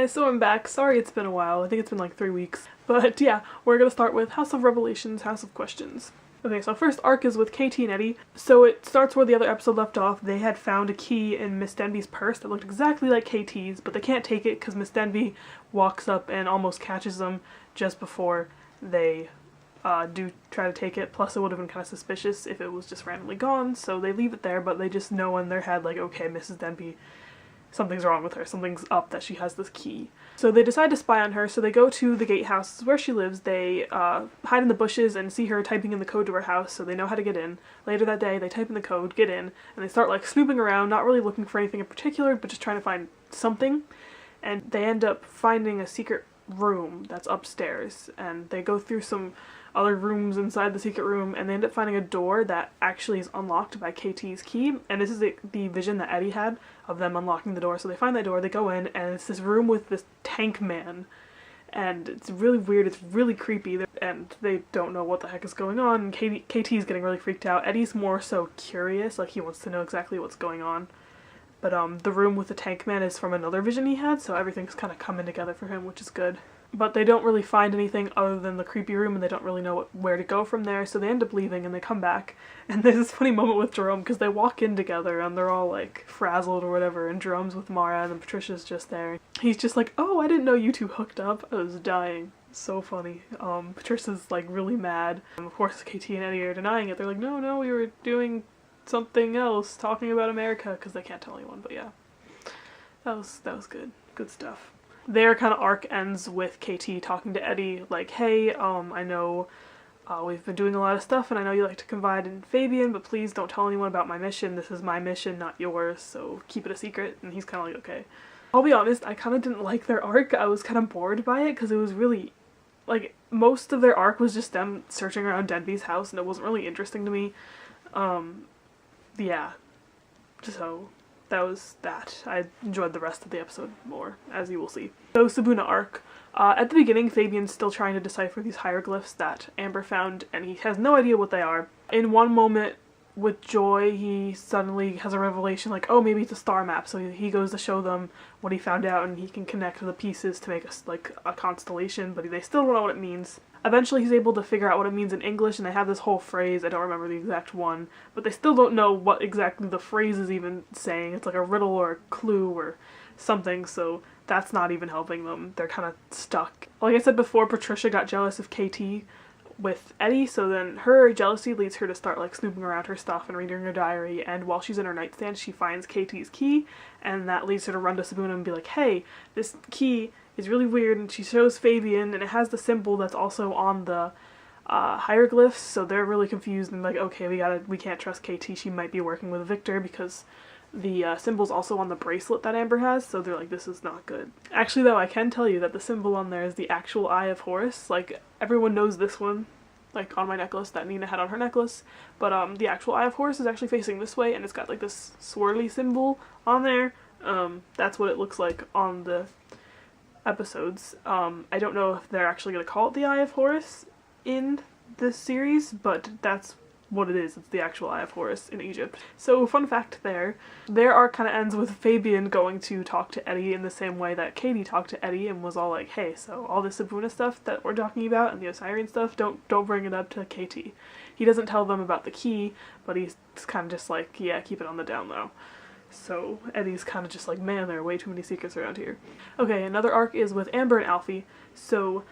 Hi, so I'm back. Sorry it's been a while. I think it's been like 3 weeks. But yeah, we're gonna start with House of Revelations, House of Questions. Okay, so first arc is with Katie and Eddie. So it starts where the other episode left off. They had found a key in Miss Denby's purse that looked exactly like KT's, but they can't take it because Miss Denby walks up and almost catches them just before they do try to take it. Plus it would have been kind of suspicious if it was just randomly gone, so they leave it there, but they just know in their head, like, okay, Mrs. Denby, something's wrong with her, something's up that she has this key. So they decide to spy on her, so they go to the gatehouse where she lives. They hide in the bushes and see her typing in the code to her house, so they know how to get in. Later that day, they type in the code, get in, and they start like snooping around, not really looking for anything in particular, but just trying to find something. And they end up finding a secret room that's upstairs, and they go through some other rooms inside the secret room, and they end up finding a door that actually is unlocked by KT's key, and this is the vision that Eddie had of them unlocking the door. So they find that door, they go in, and it's this room with this tank man, and it's really weird, it's really creepy, and they don't know what the heck is going on, and KT's getting really freaked out. Eddie's more so curious, like he wants to know exactly what's going on. But the room with the tank man is from another vision he had, so everything's kind of coming together for him, which is good. But they don't really find anything other than the creepy room, and they don't really know where to go from there, so they end up leaving, and they come back. And there's this funny moment with Jerome, because they walk in together, and they're all, like, frazzled or whatever, and Jerome's with Mara, and then Patricia's just there. He's just like, oh, I didn't know you two hooked up. I was dying. So funny. Patricia's, like, really mad. Of course, KT and Eddie are denying it. They're like, no, we were doing something else, talking about America, because they can't tell anyone, but yeah. That was good. Good stuff. Their kind of arc ends with KT talking to Eddie, like, hey, I know we've been doing a lot of stuff, and I know you like to confide in Fabian, but please don't tell anyone about my mission. This is my mission, not yours, so keep it a secret. And he's kind of like, okay. I'll be honest, I kind of didn't like their arc. I was kind of bored by it, because it was really, like, most of their arc was just them searching around Denby's house, and it wasn't really interesting to me. Yeah. So that was that. I enjoyed the rest of the episode more, as you will see. So, Sabuna arc. At the beginning, Fabian's still trying to decipher these hieroglyphs that Amber found, and he has no idea what they are. In one moment, with Joy, he suddenly has a revelation, like, oh, maybe it's a star map, so he goes to show them what he found out, and he can connect the pieces to make a constellation, but they still don't know what it means. Eventually he's able to figure out what it means in English, and they have this whole phrase, I don't remember the exact one, but they still don't know what exactly the phrase is even saying. It's like a riddle or a clue or something, so that's not even helping them. They're kind of stuck. Like I said before, Patricia got jealous of KT with Eddie, so then her jealousy leads her to start like snooping around her stuff and reading her diary, and while she's in her nightstand she finds KT's key, and that leads her to run to Sabuna and be like, hey, this key is really weird, and she shows Fabian, and it has the symbol that's also on the hieroglyphs, so they're really confused and like, okay, we can't trust KT, she might be working with Victor, because the symbol's also on the bracelet that Amber has, so they're like, this is not good. Actually though, I can tell you that the symbol on there is the actual Eye of Horus. Like, everyone knows this one, like on my necklace that Nina had on her necklace, but the actual Eye of Horus is actually facing this way, and it's got like this swirly symbol on there. That's what it looks like on the episodes. I don't know if they're actually going to call it the Eye of Horus in this series, but that's what it is. It's the actual Eye of Horus in Egypt. So, fun fact there. Their arc kind of ends with Fabian going to talk to Eddie in the same way that Katie talked to Eddie and was all like, hey, so all this Sabuna stuff that we're talking about and the Osirian stuff, don't bring it up to KT. He doesn't tell them about the key, but he's kind of just like, yeah, keep it on the down low. So Eddie's kind of just like, man, there are way too many secrets around here. Okay, another arc is with Amber and Alfie. So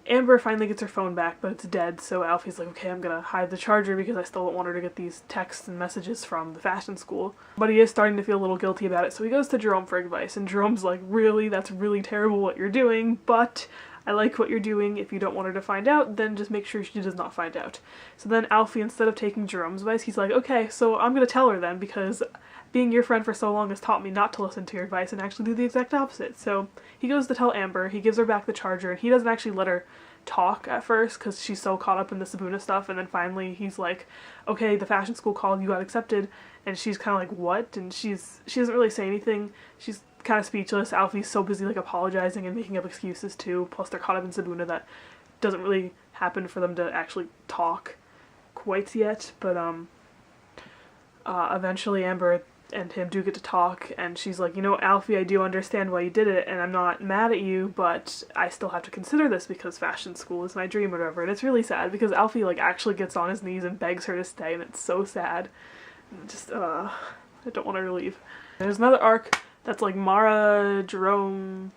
Amber finally gets her phone back, but it's dead, so Alfie's like, okay, I'm gonna hide the charger because I still don't want her to get these texts and messages from the fashion school. But he is starting to feel a little guilty about it, so he goes to Jerome for advice, and Jerome's like, really? That's really terrible what you're doing, but I like what you're doing. If you don't want her to find out, then just make sure she does not find out. So then Alfie, instead of taking Jerome's advice, he's like, okay, so I'm gonna tell her then, because being your friend for so long has taught me not to listen to your advice and actually do the exact opposite. So he goes to tell Amber, he gives her back the charger, and he doesn't actually let her talk at first because she's so caught up in the Sabuna stuff, and then finally he's like, okay, the fashion school called, you got accepted, and she's kind of like, what? And she doesn't really say anything. She's kind of speechless. Alfie's so busy like apologizing and making up excuses too, plus they're caught up in Sabuna that doesn't really happen for them to actually talk quite yet, but eventually Amber and him do get to talk, and she's like, you know, Alfie, I do understand why you did it, and I'm not mad at you, but I still have to consider this because fashion school is my dream or whatever. And it's really sad because Alfie like actually gets on his knees and begs her to stay, and it's so sad. Just I don't want her to leave. There's another arc that's like Mara, Jerome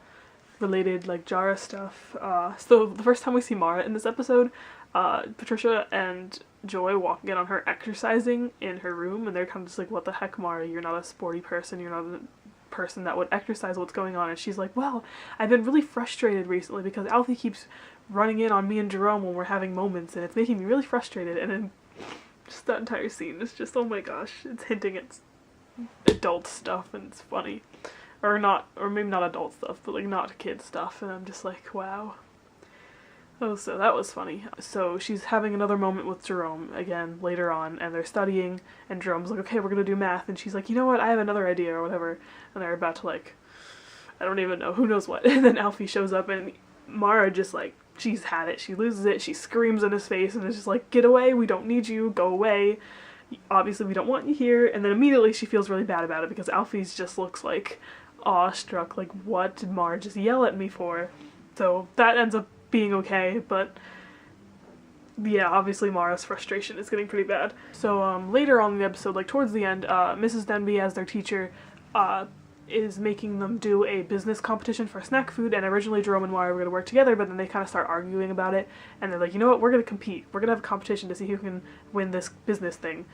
related, like Jara stuff. So the first time we see Mara in this episode, Patricia and Joy walk in on her exercising in her room, and they're kind of just like, what the heck, Mara, you're not a sporty person, you're not a person that would exercise, what's going on? And she's like, well, I've been really frustrated recently because Alfie keeps running in on me and Jerome when we're having moments, and it's making me really frustrated. And then just that entire scene is just, oh my gosh, it's hinting at adult stuff, and it's funny. Or not, or maybe not adult stuff, but like not kid stuff, and I'm just like, wow. Oh, so that was funny. So she's having another moment with Jerome again later on, and they're studying, and Jerome's like, okay, we're gonna do math, and she's like, you know what, I have another idea or whatever, and they're about to like, I don't even know, who knows what, and then Alfie shows up, and Mara just like, she's had it, she loses it, she screams in his face, and is just like, get away, we don't need you, go away, obviously we don't want you here, and then immediately she feels really bad about it because Alfie's just looks like awestruck, like, what did Mara just yell at me for? So that ends up being okay, but yeah, obviously Mara's frustration is getting pretty bad. So later on in the episode, like towards the end, Mrs. Denby as their teacher is making them do a business competition for snack food, and originally Jerome and Mara were going to work together, but then they kind of start arguing about it, and they're like, you know what, we're going to compete, we're going to have a competition to see who can win this business thing.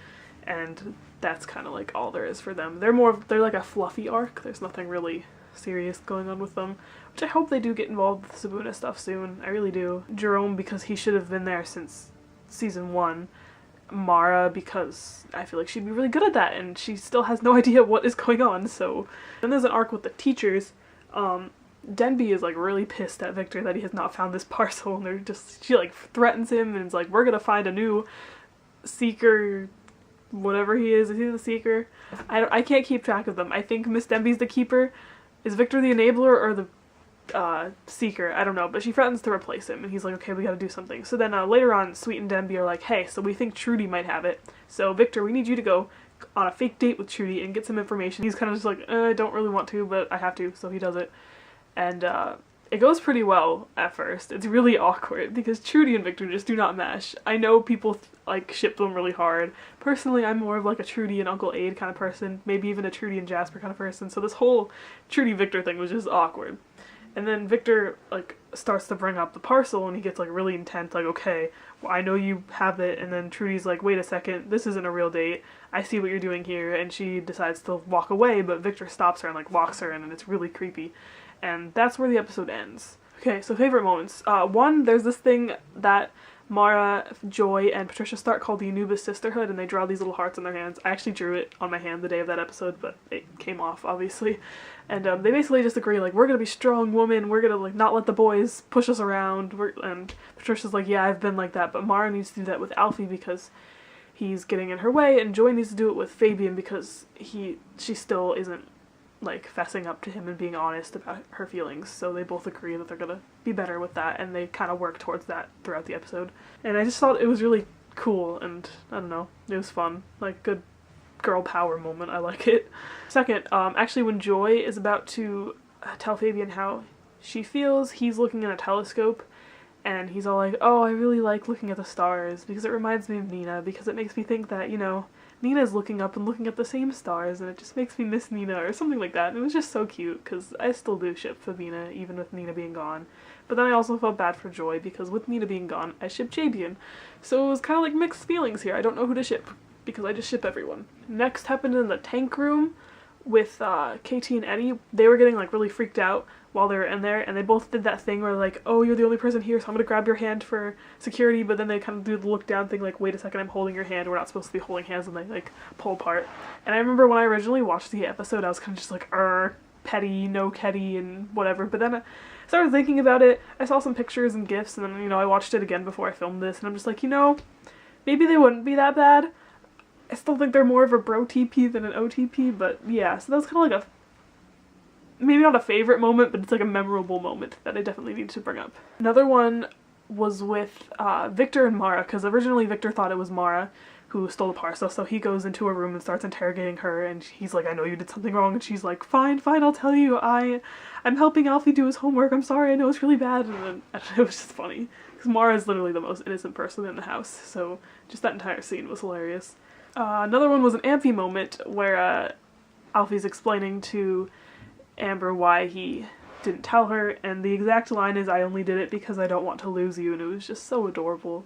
And that's kind of like all there is for them. They're like a fluffy arc. There's nothing really serious going on with them, which I hope they do get involved with the Sabuna stuff soon. I really do. Jerome, because he should have been there since season 1. Mara, because I feel like she'd be really good at that, and she still has no idea what is going on. So then there's an arc with the teachers. Denby is like really pissed at Victor that he has not found this parcel, and she like threatens him and is like, we're gonna find a new seeker, whatever he is he the seeker? I can't keep track of them. I think Miss Denby's the keeper. Is Victor the enabler or the seeker? I don't know, but she threatens to replace him, and he's like, okay, we gotta do something. So then later on, Sweet and Denby are like, hey, so we think Trudy might have it, so Victor, we need you to go on a fake date with Trudy and get some information. He's kind of just like, I don't really want to, but I have to, so he does it. And it goes pretty well at first. It's really awkward because Trudy and Victor just do not mesh. I know people like ship them really hard. Personally, I'm more of like a Trudy and Uncle Aid kind of person, maybe even a Trudy and Jasper kind of person, so this whole Trudy-Victor thing was just awkward. And then Victor like starts to bring up the parcel, and he gets like really intense, like, okay, well, I know you have it, and then Trudy's like, wait a second, this isn't a real date, I see what you're doing here, and she decides to walk away, but Victor stops her and like locks her in, and it's really creepy. And that's where the episode ends. Okay, so favorite moments. One, there's this thing that Mara, Joy, and Patricia start called the Anubis Sisterhood, and they draw these little hearts on their hands. I actually drew it on my hand the day of that episode, but it came off, obviously. And they basically just agree, like, we're gonna be strong women, we're gonna, like, not let the boys push us around, and Patricia's like, yeah, I've been like that, but Mara needs to do that with Alfie because he's getting in her way, and Joy needs to do it with Fabian because she still isn't like fessing up to him and being honest about her feelings, so they both agree that they're gonna be better with that, and they kind of work towards that throughout the episode. And I just thought it was really cool, and I don't know, it was fun, like good girl power moment. I like it. Second, actually when Joy is about to tell Fabian how she feels, he's looking in a telescope, and he's all like, oh, I really like looking at the stars because it reminds me of Nina, because it makes me think that, you know, Nina's looking up and looking at the same stars, and it just makes me miss Nina, or something like that. And it was just so cute, because I still do ship Fabina, even with Nina being gone. But then I also felt bad for Joy, because with Nina being gone, I ship Jabian. So it was kind of like mixed feelings here. I don't know who to ship, because I just ship everyone. Next happened in the tank room with KT and Eddie. They were getting like really freaked out while they were in there, and they both did that thing where like, oh, you're the only person here, so I'm gonna grab your hand for security, but then they kind of do the look down thing like, wait a second, I'm holding your hand, we're not supposed to be holding hands, and they like pull apart. And I remember when I originally watched the episode, I was kind of just like, petty, no Ketty, and whatever, but then I started thinking about it, I saw some pictures and gifs, and then, you know, I watched it again before I filmed this, and I'm just like, you know, maybe they wouldn't be that bad. I still think they're more of a bro TP than an OTP, but yeah, so that was kind of like a, maybe not a favorite moment, but it's like a memorable moment that I definitely need to bring up. Another one was with Victor and Mara, because originally Victor thought it was Mara who stole the parcel. So he goes into a room and starts interrogating her, and he's like, I know you did something wrong, and she's like, fine, I'll tell you. I'm helping Alfie do his homework. I'm sorry, I know it's really bad. And then it was just funny. Because Mara is literally the most innocent person in the house, so just that entire scene was hilarious. Another one was an Amphi moment where Alfie's explaining to Amber why he didn't tell her, and the exact line is, I only did it because I don't want to lose you, and it was just so adorable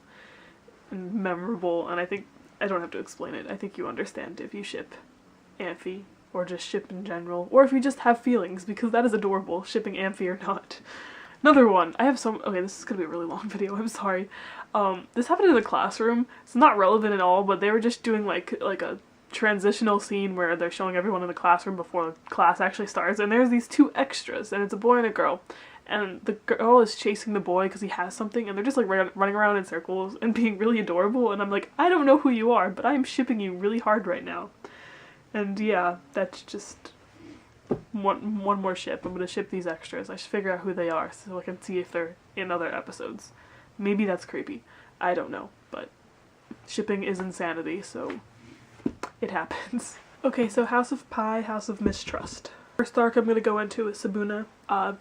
and memorable, and I don't have to explain it. I think you understand if you ship Amphi, or just ship in general, or if you just have feelings, because that is adorable, shipping Amphi or not. Another one, okay, this is gonna be a really long video, I'm sorry. This happened in the classroom. It's not relevant at all, but they were just doing like a transitional scene where they're showing everyone in the classroom before class actually starts, and there's these two extras, and it's a boy and a girl. And the girl is chasing the boy because he has something, and they're just like running around in circles and being really adorable, and I'm like, I don't know who you are, but I am shipping you really hard right now. And yeah, that's just one more ship. I'm gonna ship these extras. I should figure out who they are so I can see if they're in other episodes. Maybe that's creepy. I don't know, but shipping is insanity, so it happens. Okay, so House of Pie, House of Mistrust. First arc I'm going to go into is Sabuna.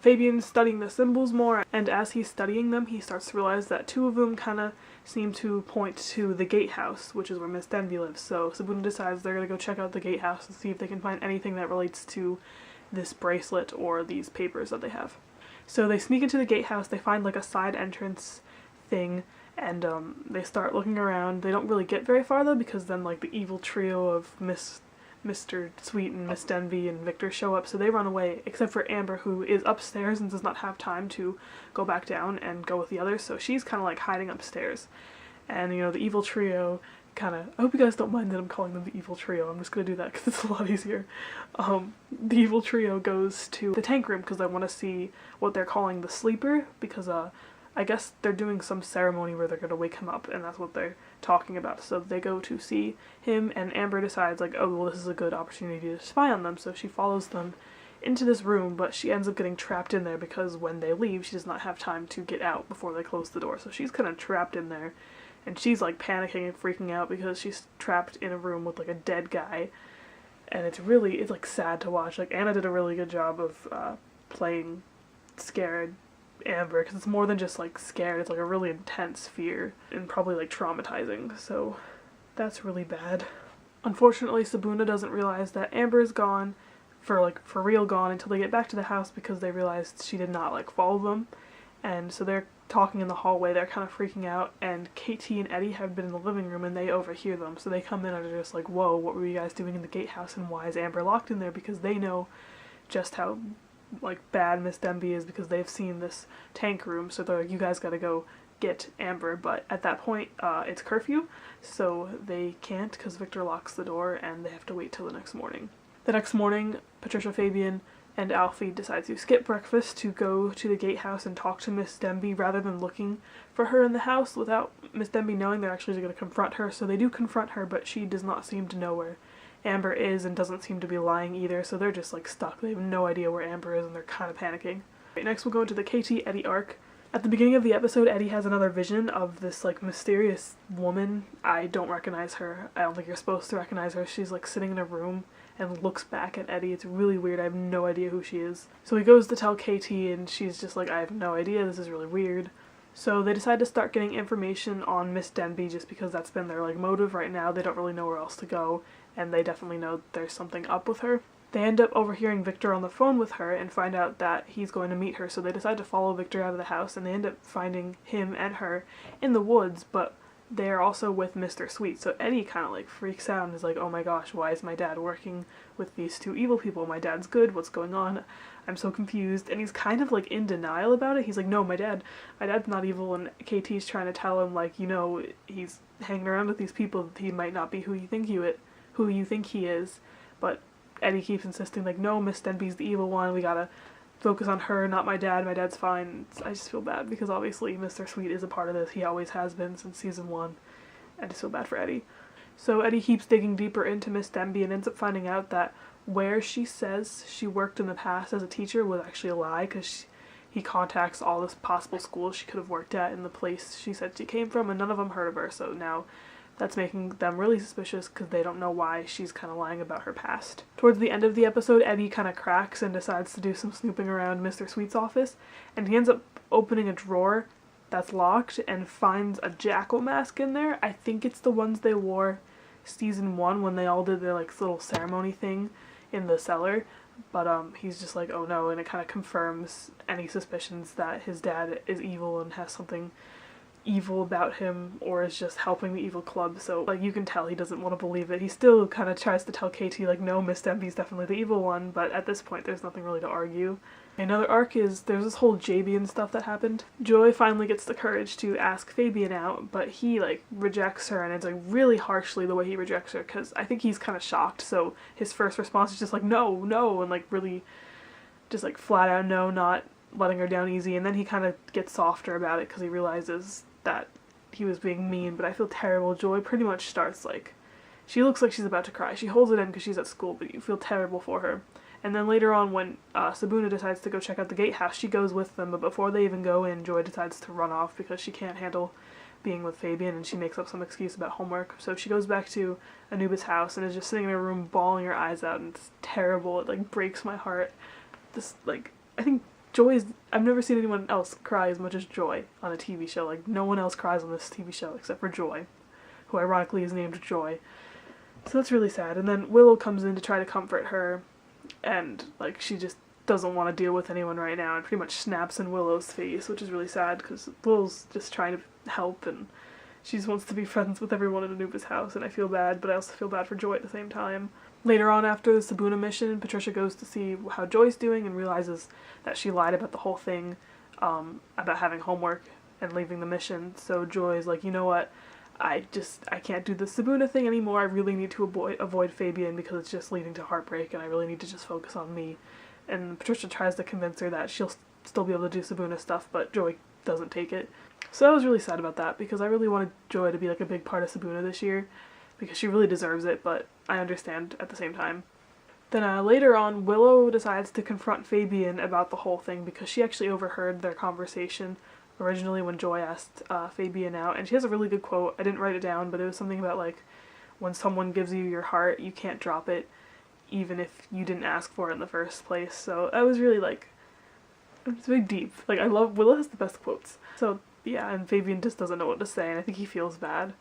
Fabian's studying the symbols more, and as he's studying them, he starts to realize that two of them kind of seem to point to the gatehouse, which is where Miss Denby lives. So Sabuna decides they're going to go check out the gatehouse and see if they can find anything that relates to this bracelet or these papers that they have. So they sneak into the gatehouse, they find like a side entrance thing, and they start looking around. They don't really get very far though, because then like the evil trio of Mr. Sweet and Miss Denby and Victor show up, so they run away, except for Amber, who is upstairs and does not have time to go back down and go with the others, so she's kind of like hiding upstairs. And, you know, the evil trio kind of, I hope you guys don't mind that I'm calling them the evil trio, I'm just gonna do that because it's a lot easier. The evil trio goes to the tank room because they want to see what they're calling the sleeper, because I guess they're doing some ceremony where they're gonna wake him up, and that's what they're talking about. So they go to see him, and Amber decides like, oh well, this is a good opportunity to spy on them, so she follows them into this room, but she ends up getting trapped in there because when they leave she does not have time to get out before they close the door, so she's kind of trapped in there, and she's like panicking and freaking out because she's trapped in a room with like a dead guy, and it's like sad to watch. Like Anna did a really good job of playing scared Amber, because it's more than just like scared, it's like a really intense fear and probably like traumatizing, so that's really bad. Unfortunately, Sabuna doesn't realize that Amber is gone, for real gone, until they get back to the house, because they realized she did not like follow them, and so they're talking in the hallway, they're kind of freaking out, and Katie and Eddie have been in the living room and they overhear them, so they come in and are just like, whoa, what were you guys doing in the gatehouse, and why is Amber locked in there, because they know just how like bad Miss Denby is, because they've seen this tank room, so they're like, you guys gotta go get Amber, but at that point it's curfew, so they can't because Victor locks the door and they have to wait till the next morning. The next morning, Patricia, Fabian, and Alfie decide to skip breakfast to go to the gatehouse and talk to Miss Denby rather than looking for her in the house without Miss Denby knowing. They're actually going to confront her, so they do confront her, but she does not seem to know where Amber is and doesn't seem to be lying either, so they're just like stuck. They have no idea where Amber is and they're kind of panicking. Right, next we'll go into the KT Eddie arc. At the beginning of the episode, Eddie has another vision of this like mysterious woman. I don't recognize her. I don't think you're supposed to recognize her. She's like sitting in a room and looks back at Eddie. It's really weird. I have no idea who she is. So he goes to tell KT and she's just like, I have no idea. This is really weird. So they decide to start getting information on Miss Denby just because that's been their like motive right now. They don't really know where else to go, and they definitely know there's something up with her. They end up overhearing Victor on the phone with her and find out that he's going to meet her, so they decide to follow Victor out of the house, and they end up finding him and her in the woods, but they're also with Mr. Sweet. So Eddie kind of like freaks out and is like, oh my gosh, why is my dad working with these two evil people? My dad's good, what's going on? I'm so confused. And he's kind of like in denial about it. He's like, no, my dad's not evil, and KT's trying to tell him like, you know, he's hanging around with these people, he might not be who you think he is, but Eddie keeps insisting like, no, Miss Denby's the evil one, we gotta focus on her, not my dad's fine. I just feel bad because obviously Mr. Sweet is a part of this, he always has been since season 1. I just feel bad for Eddie. So Eddie keeps digging deeper into Miss Denby and ends up finding out that where she says she worked in the past as a teacher was actually a lie, because he contacts all this possible schools she could have worked at in the place she said she came from, and none of them heard of her, so now that's making them really suspicious because they don't know why she's kind of lying about her past. Towards the end of the episode, Eddie kind of cracks and decides to do some snooping around Mr. Sweet's office, and he ends up opening a drawer that's locked and finds a jackal mask in there. I think it's the ones they wore season 1 when they all did their like little ceremony thing in the cellar. But he's just like, oh no, and it kind of confirms any suspicions that his dad is evil and has something evil about him, or is just helping the evil club. So like you can tell he doesn't want to believe it. He still kind of tries to tell Katie like, no, Miss Denby's definitely the evil one, but at this point there's nothing really to argue. Another arc is there's this whole Jabian stuff that happened. Joy finally gets the courage to ask Fabian out, but he like rejects her, and it's like really harshly the way he rejects her, because I think he's kind of shocked. So his first response is just like no, and like really just like flat out no, not letting her down easy. And then he kind of gets softer about it because he realizes that he was being mean. But I feel terrible. Joy pretty much starts like, she looks like she's about to cry. She holds it in because she's at school, but you feel terrible for her. And then later on when Sabuna decides to go check out the gatehouse, she goes with them, but before they even go in, Joy decides to run off because she can't handle being with Fabian, and she makes up some excuse about homework. So she goes back to Anubis' house and is just sitting in her room bawling her eyes out, and it's terrible. It like breaks my heart. This like, I think I've never seen anyone else cry as much as Joy on a TV show. Like, no one else cries on this TV show except for Joy, who ironically is named Joy. So that's really sad. And then Willow comes in to try to comfort her, and like she just doesn't want to deal with anyone right now, and pretty much snaps in Willow's face, which is really sad because Willow's just trying to help, and she just wants to be friends with everyone in Anubis' house, and I feel bad, but I also feel bad for Joy at the same time. Later on, after the Sabuna mission, Patricia goes to see how Joy's doing and realizes that she lied about the whole thing, about having homework and leaving the mission. So Joy's like, you know what, I can't do the Sabuna thing anymore. I really need to avoid Fabian because it's just leading to heartbreak, and I really need to just focus on me. And Patricia tries to convince her that she'll still be able to do Sabuna stuff, but Joy doesn't take it. So I was really sad about that because I really wanted Joy to be like a big part of Sabuna this year because she really deserves it, but I understand at the same time. Then later on, Willow decides to confront Fabian about the whole thing because she actually overheard their conversation originally when Joy asked Fabian out, and she has a really good quote. I didn't write it down, but it was something about like, when someone gives you your heart, you can't drop it even if you didn't ask for it in the first place. So I was really like, it's very deep. Like, I love, Willow has the best quotes. So yeah, and Fabian just doesn't know what to say, and I think he feels bad.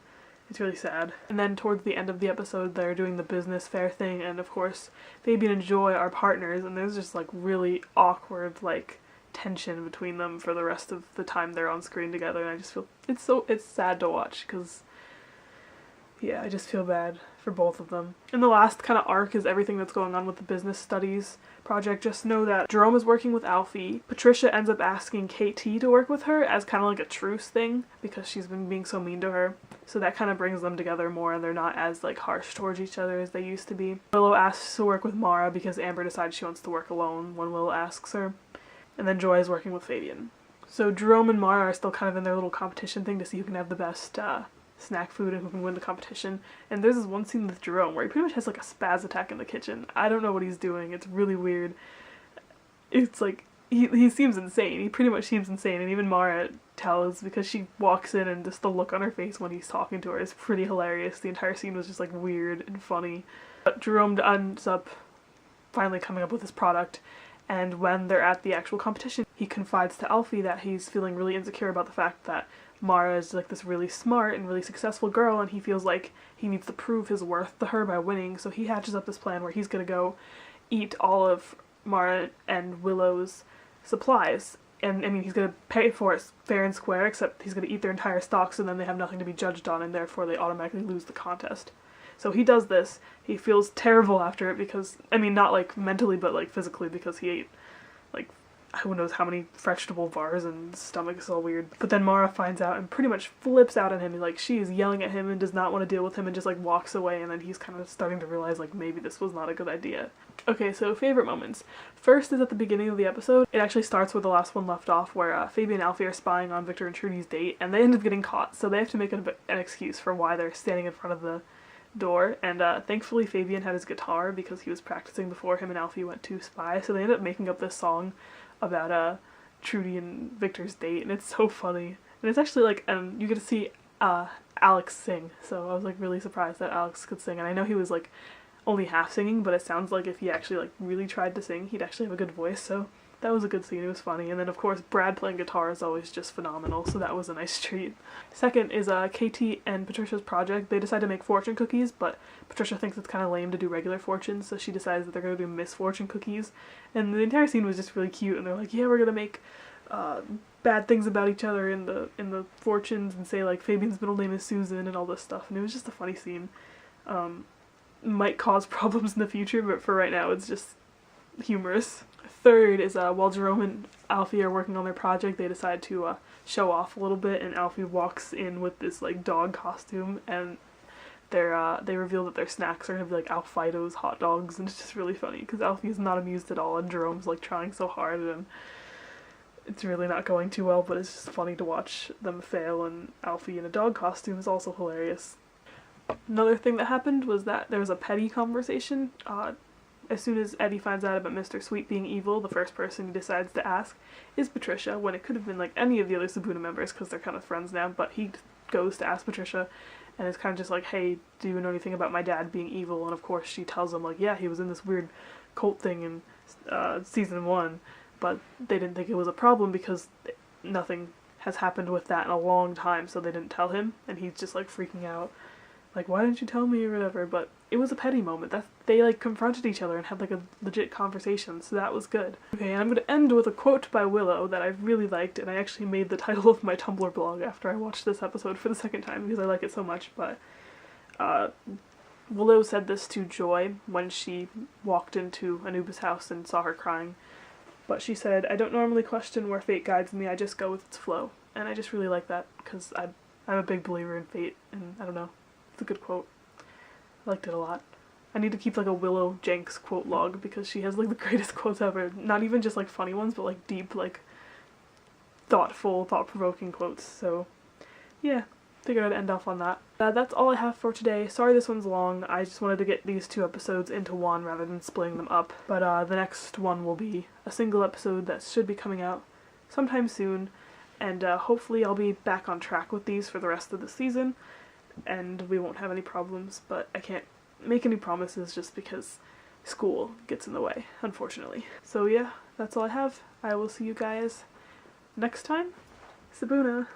It's really sad. And then towards the end of the episode, they're doing the business fair thing, and of course Fabian and Joy are partners, and there's just like really awkward like tension between them for the rest of the time they're on screen together, and I just feel it's sad to watch because yeah, I just feel bad for both of them. And the last kind of arc is everything that's going on with the business studies project. Just know that Jerome is working with Alfie. Patricia ends up asking KT to work with her as kind of like a truce thing because she's been being so mean to her. So that kind of brings them together more, and they're not as like harsh towards each other as they used to be. Willow asks to work with Mara because Amber decides she wants to work alone when Willow asks her. And then Joy is working with Fabian. So Jerome and Mara are still kind of in their little competition thing to see who can have the best snack food and who can win the competition. And there's this one scene with Jerome where he pretty much has like a spaz attack in the kitchen. I don't know what he's doing. It's really weird. It's like, he seems insane. He pretty much seems insane, and even Mara tells because she walks in and just the look on her face when he's talking to her is pretty hilarious. The entire scene was just like weird and funny. But Jerome ends up finally coming up with his product, and when they're at the actual competition, he confides to Alfie that he's feeling really insecure about the fact that Mara is like this really smart and really successful girl, and he feels like he needs to prove his worth to her by winning. So he hatches up this plan where he's gonna go eat all of Mara and Willow's supplies, and I mean he's gonna pay for it fair and square, except he's gonna eat their entire stocks, and then they have nothing to be judged on, and therefore they automatically lose the contest. So he does this. He feels terrible after it because, I mean, not like mentally but like physically, because he ate like who knows how many vegetable bars, and his stomach is all weird. But then Mara finds out and pretty much flips out at him, and like she is yelling at him and does not want to deal with him and just like walks away, and then he's kind of starting to realize like maybe this was not a good idea. Okay, so favorite moments. First is at the beginning of the episode. It actually starts where the last one left off, where Phoebe and Alfie are spying on Victor and Trudy's date, and they end up getting caught, so they have to make an excuse for why they're standing in front of the door. And thankfully Fabian had his guitar because he was practicing before him and Alfie went to spy, so they end up making up this song about Trudy and Victor's date, and it's so funny. And it's actually like, you get to see Alex sing, so I was like really surprised that Alex could sing, and I know he was like only half singing, but it sounds like if he actually like really tried to sing, he'd actually have a good voice, so that was a good scene. It was funny. And then of course Brad playing guitar is always just phenomenal, so that was a nice treat. Second is Katie and Patricia's project. They decide to make fortune cookies, but Patricia thinks it's kind of lame to do regular fortunes, so she decides that they're going to do Miss Fortune cookies. And the entire scene was just really cute, and they're like, yeah, we're going to make bad things about each other in the fortunes, and say like Fabian's middle name is Susan and all this stuff, and it was just a funny scene. Might cause problems in the future, but for right now it's just humorous. Third is while Jerome and Alfie are working on their project, they decide to show off a little bit, and Alfie walks in with this like dog costume, and they reveal that their snacks are gonna be like Alfido's hot dogs, and it's just really funny because Alfie is not amused at all, and Jerome's like trying so hard, and it's really not going too well, but it's just funny to watch them fail, and Alfie in a dog costume is also hilarious. Another thing that happened was that there was a petty conversation. As soon as Eddie finds out about Mr. Sweet being evil, the first person he decides to ask is Patricia, when it could have been like any of the other Sabuna members because they're kind of friends now, but he goes to ask Patricia, and it's kind of just like, hey, do you know anything about my dad being evil? And of course she tells him like, yeah, he was in this weird cult thing in season 1, but they didn't think it was a problem because nothing has happened with that in a long time, so they didn't tell him, and he's just like freaking out. Like, why didn't you tell me or whatever? But it was a petty moment. They like confronted each other and had like a legit conversation, so that was good. Okay, and I'm gonna end with a quote by Willow that I really liked, and I actually made the title of my Tumblr blog after I watched this episode for the second time because I like it so much. But Willow said this to Joy when she walked into Anubis' house and saw her crying. But she said, "I don't normally question where fate guides me, I just go with its flow." And I just really like that because I'm a big believer in fate, and I don't know. It's a good quote. I liked it a lot. I need to keep like a Willow Jenks quote log because she has like the greatest quotes ever. Not even just like funny ones, but like deep, like thoughtful, thought-provoking quotes. So yeah, figured I'd end off on that. That's all I have for today. Sorry this one's long. I just wanted to get these 2 episodes into one rather than splitting them up. But the next one will be a single episode that should be coming out sometime soon. And hopefully I'll be back on track with these for the rest of the season, and we won't have any problems, but I can't make any promises just because school gets in the way, unfortunately. So yeah, that's all I have. I will see you guys next time. Sabuna!